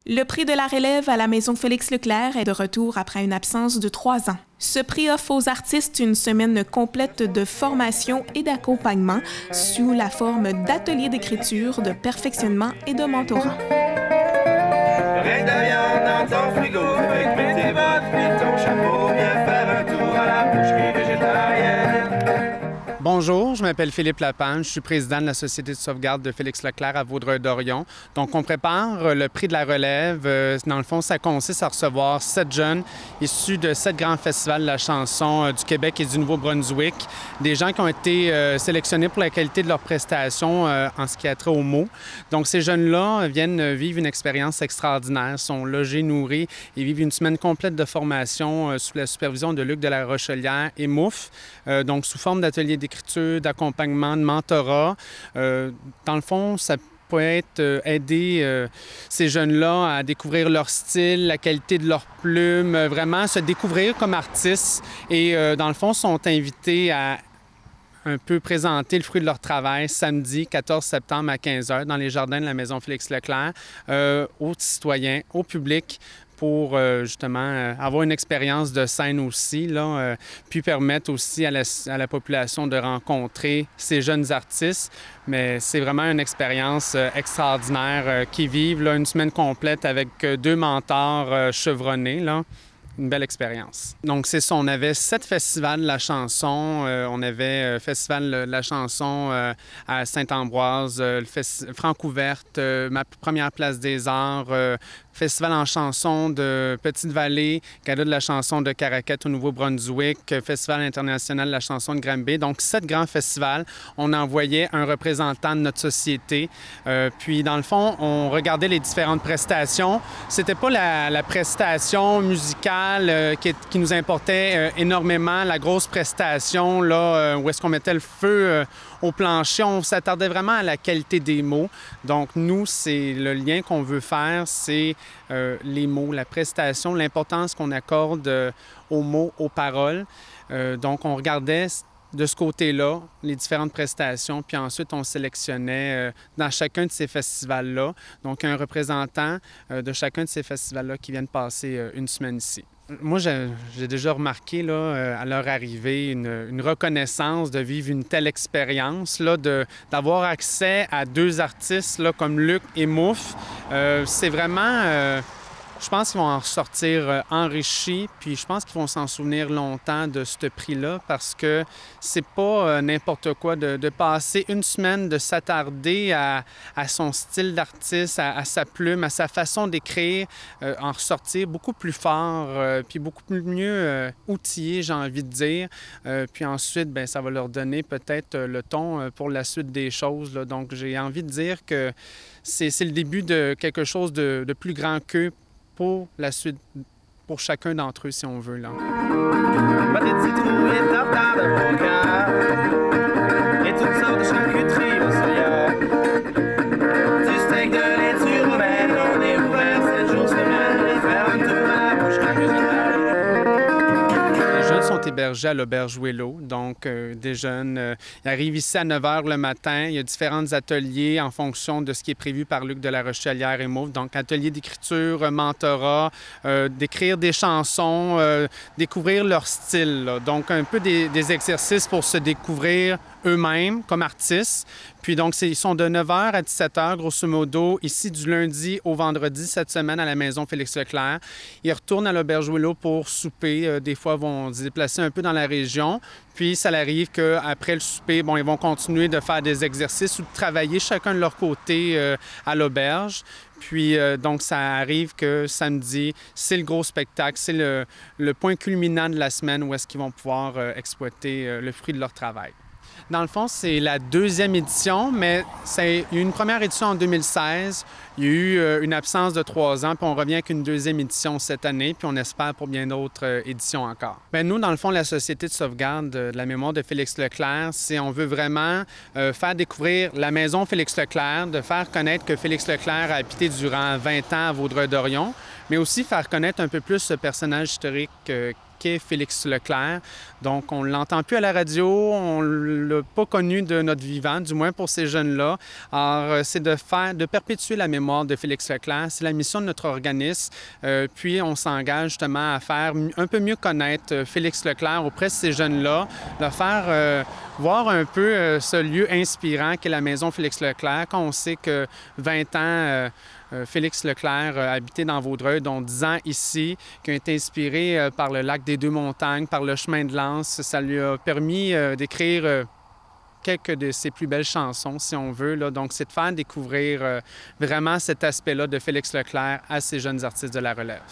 Le prix de la relève à la Maison Félix-Leclerc est de retour après une absence de 3 ans. Ce prix offre aux artistes une semaine complète de formation et d'accompagnement sous la forme d'ateliers d'écriture, de perfectionnement et de mentorat. Rien de viande dans ton frigo, avec tes bottes puis ton chapeau, viens faire un tour à la boucherie végétarienne. Bonjour, je m'appelle Philippe Lapin, je suis président de la Société de sauvegarde de Félix-Leclerc à Vaudreuil-Dorion. Donc, on prépare le prix de la relève. Dans le fond, ça consiste à recevoir 7 jeunes issus de 7 grands festivals de la chanson du Québec et du Nouveau-Brunswick. Des gens qui ont été sélectionnés pour la qualité de leurs prestations en ce qui a trait aux mots. Donc, ces jeunes-là viennent vivre une expérience extraordinaire, sont logés, nourris et vivent une semaine complète de formation sous la supervision de Luc de la Rochelière et Mouf, donc sous forme d'ateliers d'écriture, d'accompagnement, de mentorat. Dans le fond, ça peut être aider ces jeunes-là à découvrir leur style, la qualité de leurs plumes, vraiment se découvrir comme artistes et, dans le fond, sont invités à un peu présenter le fruit de leur travail samedi 14 septembre à 15h dans les jardins de la Maison Félix-Leclerc aux citoyens, au public, pour justement avoir une expérience de scène aussi, là, puis permettre aussi à la population de rencontrer ces jeunes artistes. Mais c'est vraiment une expérience extraordinaire qu'ils vivent là, une semaine complète avec 2 mentors chevronnés, là. Une belle expérience. Donc, c'est ça. On avait 7 festivals de la chanson. On avait Festival de la chanson à Saint-Ambroise, le Francouverte, ma première place des arts, Festival en chanson de Petite-Vallée, Gala de la chanson de Caraquette au Nouveau-Brunswick, Festival international de la chanson de Granby. Donc, 7 grands festivals. On envoyait un représentant de notre société. Puis, dans le fond, on regardait les différentes prestations. C'était pas la prestation musicale qui nous importait énormément, la grosse prestation, là, où est-ce qu'on mettait le feu au plancher. On s'attardait vraiment à la qualité des mots. Donc, nous, c'est le lien qu'on veut faire, c'est les mots, la prestation, l'importance qu'on accorde aux mots, aux paroles. Donc, on regardait de ce côté-là les différentes prestations, puis ensuite, on sélectionnait dans chacun de ces festivals-là, donc un représentant de chacun de ces festivals-là qui viennent passer une semaine ici. Moi, j'ai déjà remarqué là, à leur arrivée une reconnaissance de vivre une telle expérience, là, d'avoir accès à 2 artistes là, comme Luc et Mouf. C'est vraiment... je pense qu'ils vont en ressortir enrichis, puis je pense qu'ils vont s'en souvenir longtemps de ce prix-là parce que c'est pas n'importe quoi de passer une semaine, de s'attarder à son style d'artiste, à sa plume, à sa façon d'écrire, en ressortir beaucoup plus fort, puis beaucoup mieux outillé, j'ai envie de dire. Puis ensuite, bien, ça va leur donner peut-être le ton pour la suite des choses, là. Donc, j'ai envie de dire que c'est le début de quelque chose de plus grand qu'eux pour la suite, pour chacun d'entre eux, si on veut, là. Pâté de citrouille, tartare de vodka et toutes sortes de charcuteries au soya. Du steak de laitue romaine, on est ouvert 7 jours semaine, faire un tour à la boucherie végétarienne. Les jeunes sont hébergés à l'Auberge Willow, donc des jeunes ils arrivent ici à 9h le matin. Il y a différents ateliers en fonction de ce qui est prévu par Luc de la Rochelière et Mouf. Donc, atelier d'écriture, mentorat, d'écrire des chansons, découvrir leur style, là. Donc, un peu des exercices pour se découvrir eux-mêmes comme artistes. Puis donc, ils sont de 9h à 17h, grosso modo, ici du lundi au vendredi cette semaine à la Maison Félix-Leclerc. Ils retournent à l'Auberge Willow pour souper. Des fois, ils vont se déplacer un peu dans la région. Puis, ça arrive qu'après le souper, bon, ils vont continuer de faire des exercices ou de travailler chacun de leur côté à l'auberge. Puis, donc, ça arrive que samedi, c'est le gros spectacle, c'est le point culminant de la semaine où est-ce qu'ils vont pouvoir exploiter le fruit de leur travail. Dans le fond, c'est la 2e édition, mais il y a eu une première édition en 2016. Il y a eu une absence de 3 ans, puis on revient avec une 2e édition cette année, puis on espère pour bien d'autres éditions encore. Bien, nous, dans le fond, la Société de sauvegarde de la mémoire de Félix-Leclerc, on veut vraiment faire découvrir la maison Félix-Leclerc, de faire connaître que Félix-Leclerc a habité durant 20 ans à Vaudreuil-Dorion, mais aussi faire connaître un peu plus ce personnage historique qu'est Félix Leclerc. Donc, on ne l'entend plus à la radio, on ne l'a pas connu de notre vivant, du moins pour ces jeunes-là. Alors, c'est de perpétuer la mémoire de Félix Leclerc. C'est la mission de notre organisme. Puis, on s'engage justement à faire un peu mieux connaître Félix Leclerc auprès de ces jeunes-là, de faire voir un peu ce lieu inspirant qu'est la Maison Félix Leclerc, quand on sait que 20 ans, Félix Leclerc a habité dans Vaudreuil, dont 10 ans ici, qui a été inspiré par le lac des Deux-Montagnes, par le chemin de l'Anse. Ça lui a permis d'écrire quelques de ses plus belles chansons, si on veut. Là. Donc, c'est de faire découvrir vraiment cet aspect-là de Félix Leclerc à ces jeunes artistes de la relève.